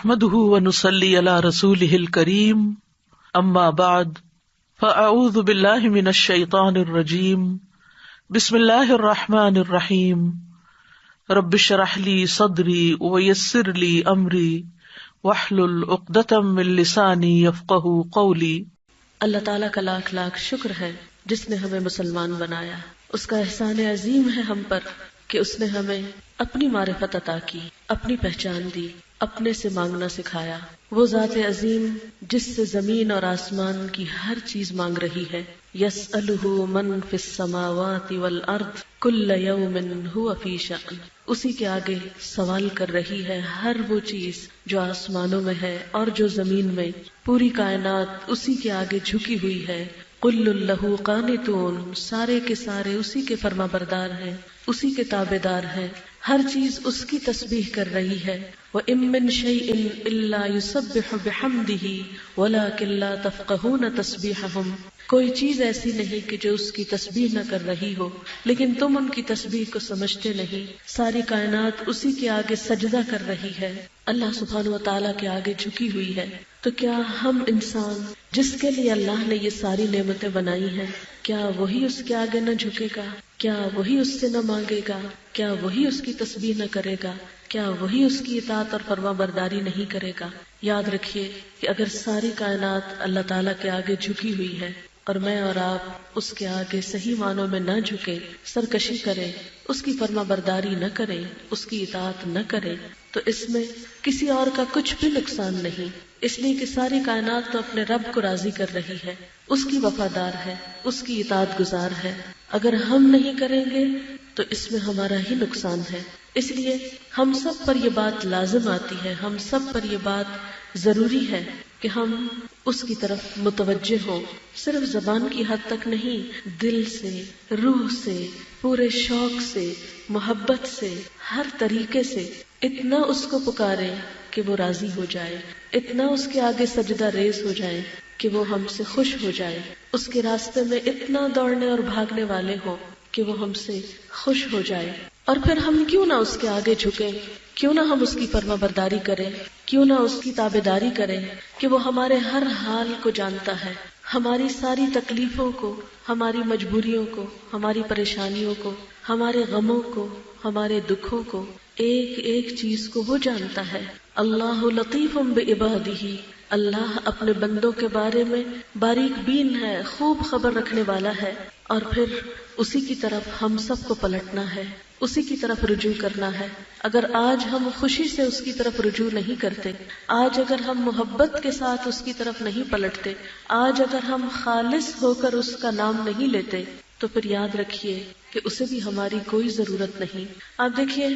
نحمده ونصلي على رسوله الكريم اما بعد فاعوذ بالله من الشيطان الرجيم بسم الله الرحمن الرحيم رب اشرح لي صدري ويسر لي امري واحلل عقدة من لساني يفقهوا قولي۔ اللہ تعالیٰ کا لاکھ لاکھ شکر ہے جس نے ہمیں مسلمان بنایا۔ اس کا احسان عظیم ہے ہم پر کہ اس نے ہمیں اپنی معرفت عطا کی، اپنی پہچان دی، اپنے سے مانگنا سکھایا۔ وہ ذات عظیم جس سے زمین اور آسمان کی ہر چیز مانگ رہی ہے، یسألہ من فی السماوات والارض کل یوم ھو فی شأن، اسی کے آگے سوال کر رہی ہے ہر وہ چیز جو آسمانوں میں ہے اور جو زمین میں، پوری کائنات اسی کے آگے جھکی ہوئی ہے۔ کل لہ قانتون، سارے کے سارے اسی کے فرما بردار ہیں، اسی کے تابع دار ہیں، ہر چیز اس کی تسبیح کر رہی ہے۔ وَإِن مِّن شَيْءٍ إِلَّا يُسَبِّحُ بِحَمْدِهِ وَلَٰكِن لَّا تَفْقَهُونَ تَسْبِيحَهُمْ، کوئی چیز ایسی نہیں کہ جو اس کی تسبیح نہ کر رہی ہو، لیکن تم ان کی تسبیح کو سمجھتے نہیں۔ ساری کائنات اسی کے آگے سجدہ کر رہی ہے، اللہ سبحانہ و تعالیٰ کے آگے جھکی ہوئی ہے۔ تو کیا ہم انسان جس کے لیے اللہ نے یہ ساری نعمتیں بنائی ہیں، کیا وہی اس کے آگے نہ جھکے گا؟ کیا وہی اس سے نہ مانگے گا؟ کیا وہی اس کی تسبیح نہ کرے گا؟ کیا وہی اس کی اطاعت اور فرما برداری نہیں کرے گا؟ یاد رکھیے کہ اگر ساری کائنات اللہ تعالیٰ کے آگے جھکی ہوئی ہے اور میں اور آپ اس کے آگے صحیح معنوں میں نہ جھکے، سرکشی کریں، اس کی فرما برداری نہ کریں، اس کی اطاعت نہ کریں، تو اس میں کسی اور کا کچھ بھی نقصان نہیں، اس لیے کہ ساری کائنات تو اپنے رب کو راضی کر رہی ہے، اس کی وفادار ہے، اس کی اطاعت گزار ہے۔ اگر ہم نہیں کریں گے تو اس میں ہمارا ہی نقصان ہے۔ اس لیے ہم سب پر یہ بات لازم آتی ہے، ہم سب پر یہ بات ضروری ہے کہ ہم اس کی طرف متوجہ ہوں، صرف زبان کی حد تک نہیں، دل سے، روح سے، پورے شوق سے، محبت سے، ہر طریقے سے اتنا اس کو پکاریں کہ وہ راضی ہو جائے، اتنا اس کے آگے سجدہ ریز ہو جائے کہ وہ ہم سے خوش ہو جائے، اس کے راستے میں اتنا دوڑنے اور بھاگنے والے ہوں کہ وہ ہم سے خوش ہو جائے۔ اور پھر ہم کیوں نہ اس کے آگے جھکیں، کیوں نہ ہم اس کی فرما برداری کریں، کیوں نہ اس کی تابعداری کریں کہ وہ ہمارے ہر حال کو جانتا ہے، ہماری ساری تکلیفوں کو، ہماری مجبوریوں کو، ہماری پریشانیوں کو، ہمارے غموں کو، ہمارے دکھوں کو، ایک ایک چیز کو وہ جانتا ہے۔ اللہ لطیف بعبادہ، اللہ اپنے بندوں کے بارے میں باریک بین ہے، خوب خبر رکھنے والا ہے۔ اور پھر اسی کی طرف ہم سب کو پلٹنا ہے، اسی کی طرف رجوع کرنا ہے۔ اگر آج ہم خوشی سے اس کی طرف رجوع نہیں کرتے، آج اگر ہم محبت کے ساتھ اس کی طرف نہیں پلٹتے، آج اگر ہم خالص ہو کر اس کا نام نہیں لیتے، تو پھر یاد رکھیے کہ اسے بھی ہماری کوئی ضرورت نہیں۔ آپ دیکھیے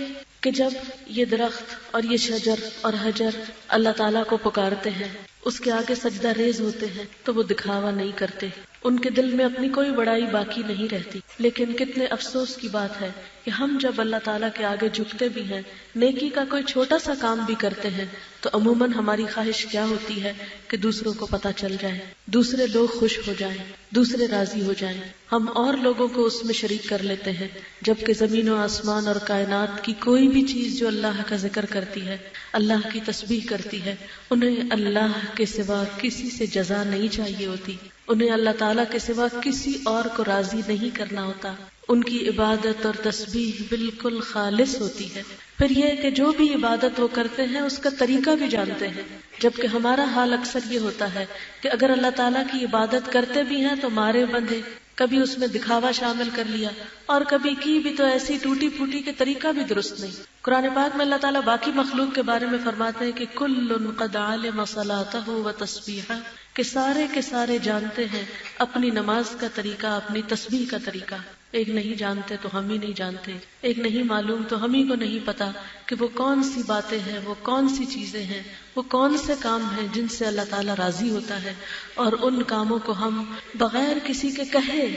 کہ جب یہ درخت اور یہ شجر اور حجر اللہ تعالیٰ کو پکارتے ہیں، اس کے آگے سجدہ ریز ہوتے ہیں، تو وہ دکھاوا نہیں کرتے، ان کے دل میں اپنی کوئی بڑائی باقی نہیں رہتی۔ لیکن کتنے افسوس کی بات ہے کہ ہم جب اللہ تعالیٰ کے آگے جھکتے بھی ہیں، نیکی کا کوئی چھوٹا سا کام بھی کرتے ہیں، تو عموماً ہماری خواہش کیا ہوتی ہے کہ دوسروں کو پتہ چل جائے، دوسرے لوگ خوش ہو جائیں، دوسرے راضی ہو جائیں، ہم اور لوگوں کو اس میں شریک کر لیتے ہیں، جبکہ زمین و آسمان اور کائنات کی کوئی بھی چیز جو اللہ کا ذکر کرتی ہے، اللہ کی تسبیح کرتی ہے، انہیں اللہ کے سوا کسی سے جزا نہیں چاہیے ہوتی، انہیں اللہ تعالیٰ کے سوا کسی اور کو راضی نہیں کرنا ہوتا، ان کی عبادت اور تسبیح بالکل خالص ہوتی ہے۔ پھر یہ کہ جو بھی عبادت وہ کرتے ہیں اس کا طریقہ بھی جانتے ہیں، جبکہ ہمارا حال اکثر یہ ہوتا ہے کہ اگر اللہ تعالیٰ کی عبادت کرتے بھی ہیں تو مارے بندھے، کبھی اس میں دکھاوا شامل کر لیا، اور کبھی کی بھی تو ایسی ٹوٹی پھوٹی کے طریقہ بھی درست نہیں۔ قرآن پاک میں اللہ تعالیٰ باقی مخلوق کے بارے میں فرماتے ہیں کہ کل قد علم صلاتہ و تسبیحہ، کہ سارے کے سارے جانتے ہیں اپنی نماز کا طریقہ، اپنی تسبیح کا طریقہ۔ ایک نہیں جانتے تو ہم ہی نہیں جانتے، ایک نہیں معلوم تو ہم ہی کو نہیں پتا کہ وہ کون سی باتیں ہیں، وہ کون سی چیزیں ہیں، وہ کون سے کام ہیں جن سے اللہ تعالیٰ راضی ہوتا ہے، اور ان کاموں کو ہم بغیر کسی کے کہے،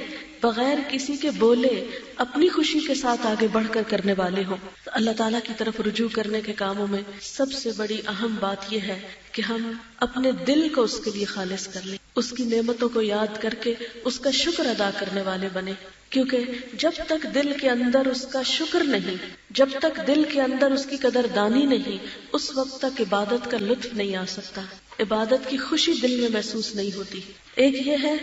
بغیر کسی کے بولے، اپنی خوشی کے ساتھ آگے بڑھ کر کرنے والے ہوں۔ تو اللہ تعالیٰ کی طرف رجوع کرنے کے کاموں میں سب سے بڑی اہم بات یہ ہے کہ ہم اپنے دل کو اس کے لیے خالص کر لیں، اس کی نعمتوں کو یاد کر کے اس کا شکر ادا کرنے والے بنے۔ کیونکہ جب تک دل کے اندر اس کا شکر نہیں، جب تک دل کے اندر اس کی قدردانی نہیں، اس وقت تک عبادت کا لطف نہیں آ سکتا، عبادت کی خوشی دل میں محسوس نہیں ہوتی۔ ایک یہ ہے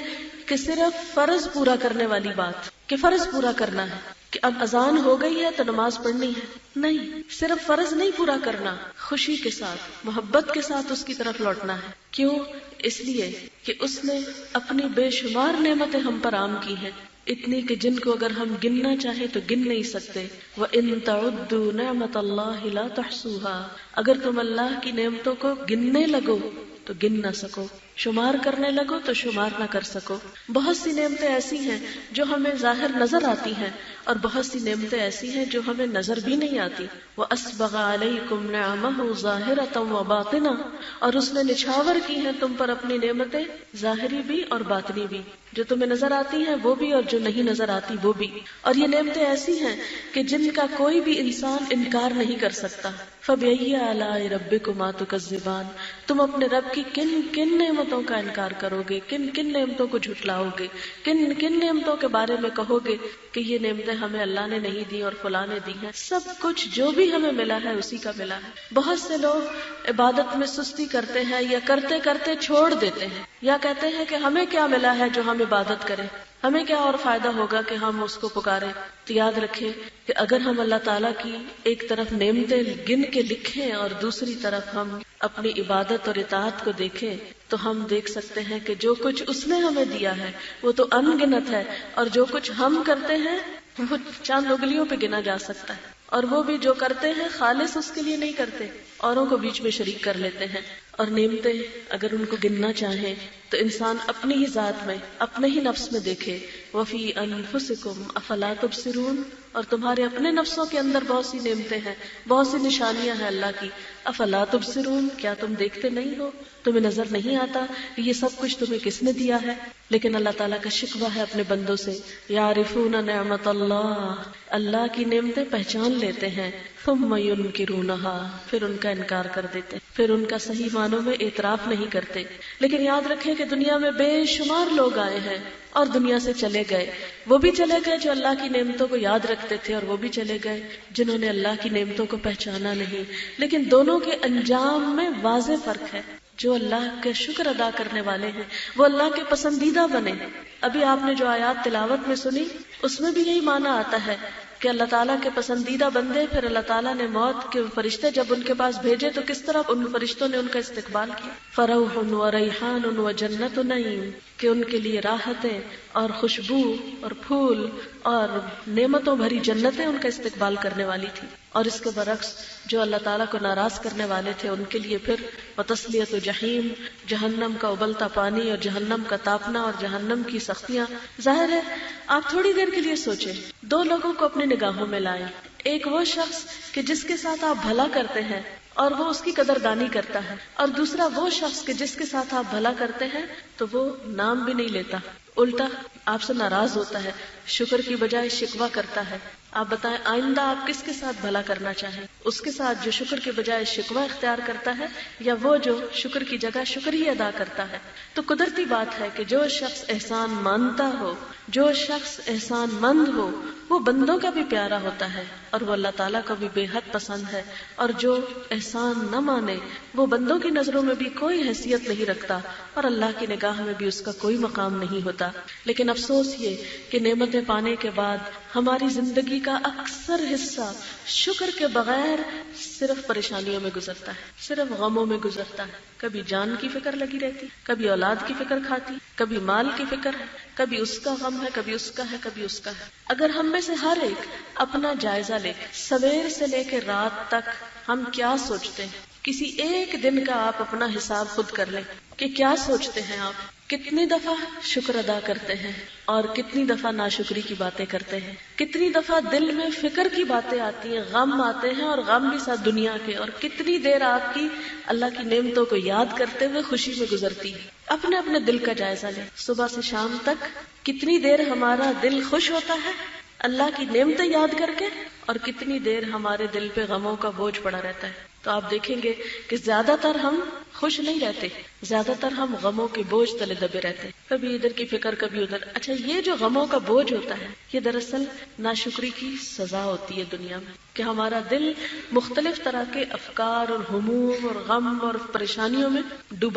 کہ صرف فرض پورا کرنے والی بات، کہ فرض پورا کرنا ہے، کہ اب اذان ہو گئی ہے تو نماز پڑھنی ہے، نہیں، صرف فرض نہیں پورا کرنا، خوشی کے ساتھ، محبت کے ساتھ اس کی طرف لوٹنا ہے۔ کیوں؟ اس لیے کہ اس نے اپنی بے شمار نعمتیں ہم پر عام کی ہیں، اتنی کہ جن کو اگر ہم گننا چاہیں تو گن نہیں سکتے۔ وَإِن تَعُدُّوا نِعْمَتَ اللَّهِ لَا تُحْصُوهَا، اگر تم اللہ کی نعمتوں کو گننے لگو تو گن نہ سکو، شمار کرنے لگو تو شمار نہ کر سکو۔ بہت سی نعمتیں ایسی ہیں جو ہمیں ظاہر نظر آتی ہیں، اور بہت سی نعمتیں ایسی ہیں جو ہمیں نظر بھی نہیں آتی۔ وَأَسْبَغَ عَلَيْكُمْ نِعَمَهُ ظَاهِرَةً وَبَاطِنَةً، اور اس نے نچھاور کی ہیں تم پر اپنی نعمتیں، ظاہری بھی اور باطنی بھی، جو تمہیں نظر آتی ہیں وہ بھی اور جو نہیں نظر آتی وہ بھی۔ اور یہ نعمتیں ایسی ہیں کہ جن کا کوئی بھی انسان انکار نہیں کر سکتا۔ فَبِأَيِّ آلَاءِ رَبِّكُمَا تُكَذِّبَانِ، تم اپنے رب کی کن کن نعمتوں کا انکار کرو گے، کن کن نعمتوں کو جھٹلاؤ گے، کن کن نعمتوں کے بارے میں کہو گے کہ یہ نعمتیں ہمیں اللہ نے نہیں دی اور فلاں نے دی ہیں۔ سب کچھ جو بھی ہمیں ملا ہے اسی کا ملا ہے۔ بہت سے لوگ عبادت میں سستی کرتے ہیں یا کرتے کرتے چھوڑ دیتے ہیں، یا کہتے ہیں کہ ہمیں کیا ملا ہے جو ہم عبادت کریں، ہمیں کیا اور فائدہ ہوگا کہ ہم اس کو پکاریں۔ تو یاد رکھیں کہ اگر ہم اللہ تعالیٰ کی ایک طرف نعمتیں گن کے لکھیں اور دوسری طرف ہم اپنی عبادت اور اطاعت کو دیکھیں تو ہم دیکھ سکتے ہیں کہ جو کچھ اس نے ہمیں دیا ہے وہ تو ان گنت ہے، اور جو کچھ ہم کرتے ہیں وہ چند انگلیوں پہ گنا جا سکتا ہے، اور وہ بھی جو کرتے ہیں خالص اس کے لیے نہیں کرتے، اوروں کو بیچ میں شریک کر لیتے ہیں۔ اور نعمتیں اگر ان کو گننا چاہیں تو انسان اپنی ہی ذات میں، اپنے ہی نفس میں دیکھے۔ وَفِي أَنفُسِكُمْ أَفَلَا تُبْصِرُونَ، اور تمہارے اپنے نفسوں کے اندر بہت سی نعمتیں ہیں، بہت سی نشانیاں ہیں اللہ کی۔ افلا تبصرون، کیا تم دیکھتے نہیں ہو، تمہیں نظر نہیں آتا کہ یہ سب کچھ تمہیں کس نے دیا ہے؟ لیکن اللہ تعالیٰ کا شکوہ ہے اپنے بندوں سے، یعرفون نعمت اللہ، اللہ کی نعمتیں پہچان لیتے ہیں، ثم ینکرونها، پھر ان کا انکار کر دیتے، پھر ان کا صحیح معنوں میں اعتراف نہیں کرتے۔ لیکن یاد رکھیں کہ دنیا میں بے شمار لوگ آئے ہیں اور دنیا سے چلے گئے، وہ بھی چلے گئے جو اللہ کی نعمتوں کو یاد رکھتے تھے، اور وہ بھی چلے گئے جنہوں نے اللہ کی نعمتوں کو پہچانا نہیں۔ لیکن دونوں کے انجام میں واضح فرق ہے۔ جو اللہ کا شکر ادا کرنے والے ہیں وہ اللہ کے پسندیدہ بنے۔ ابھی آپ نے جو آیات تلاوت میں سنی اس میں بھی یہی معنی آتا ہے کہ اللہ تعالیٰ کے پسندیدہ بندے، پھر اللہ تعالیٰ نے موت کے فرشتے جب ان کے پاس بھیجے تو کس طرح ان فرشتوں نے ان کا استقبال کیا۔ فروح و ریحان و جنت نعیم، کہ ان کے لیے راحتیں اور خوشبو اور پھول اور نعمتوں بھری جنتیں ان کا استقبال کرنے والی تھی۔ اور اس کے برعکس جو اللہ تعالیٰ کو ناراض کرنے والے تھے ان کے لیے پھر وتصلیۃ جحیم، جہنم کا ابلتا پانی اور جہنم کا تاپنا اور جہنم کی سختیاں۔ ظاہر ہے آپ تھوڑی دیر کے لیے سوچیں، دو لوگوں کو اپنی نگاہوں میں لائیں، ایک وہ شخص کہ جس کے ساتھ آپ بھلا کرتے ہیں اور وہ اس کی قدردانی کرتا ہے، اور دوسرا وہ شخص کہ جس کے ساتھ آپ بھلا کرتے ہیں تو وہ نام بھی نہیں لیتا، الٹا آپ سے ناراض ہوتا ہے، شکر کی بجائے شکوہ کرتا ہے۔ آپ بتائیں آئندہ آپ کس کے ساتھ بھلا کرنا چاہیں، اس کے ساتھ جو شکر کے بجائے شکوہ اختیار کرتا ہے، یا وہ جو شکر کی جگہ شکر ہی ادا کرتا ہے؟ تو قدرتی بات ہے کہ جو شخص احسان مانتا ہو، جو شخص احسان مند ہو، وہ بندوں کا بھی پیارا ہوتا ہے اور وہ اللہ تعالیٰ کو بھی بے حد پسند ہے، اور جو احسان نہ مانے وہ بندوں کی نظروں میں بھی کوئی حیثیت نہیں رکھتا اور اللہ کی نگاہ میں بھی اس کا کوئی مقام نہیں ہوتا۔ لیکن افسوس یہ کہ نعمتیں پانے کے بعد ہماری زندگی کا اکثر حصہ شکر کے بغیر صرف پریشانیوں میں گزرتا ہے، صرف غموں میں گزرتا ہے۔ کبھی جان کی فکر لگی رہتی، کبھی اولاد کی فکر کھاتی، کبھی مال کی فکر ہے، کبھی اس کا غم ہے، کبھی اس کا ہے، کبھی اس کا ہے۔ اگر ہم میں سے ہر ایک اپنا جائزہ لے، سویر سے لے کے رات تک ہم کیا سوچتے ہیں، کسی ایک دن کا آپ اپنا حساب خود کر لیں کہ کیا سوچتے ہیں آپ، کتنی دفعہ شکر ادا کرتے ہیں اور کتنی دفعہ ناشکری کی باتیں کرتے ہیں، کتنی دفعہ دل میں فکر کی باتیں آتی ہیں، غم آتے ہیں اور غم بھی ساتھ دنیا کے، اور کتنی دیر آپ کی اللہ کی نعمتوں کو یاد کرتے ہوئے خوشی میں گزرتی ہے۔ اپنے اپنے دل کا جائزہ لیں، صبح سے شام تک کتنی دیر ہمارا دل خوش ہوتا ہے اللہ کی نعمتیں یاد کر کے، اور کتنی دیر ہمارے دل پہ غموں کا بوجھ پڑا رہتا ہے۔ تو آپ دیکھیں گے کہ زیادہ تر ہم خوش نہیں رہتے. زیادہ تر ہم غموں کے بوجھ تلے دبے رہتے ہیں, کبھی ادھر کی فکر کبھی ادھر. اچھا, یہ جو غموں کا بوجھ ہوتا ہے یہ دراصل ناشکری کی سزا ہوتی ہے دنیا میں, کہ ہمارا دل مختلف طرح کے افکار اور ہموم اور غم اور پریشانیوں میں ڈوبا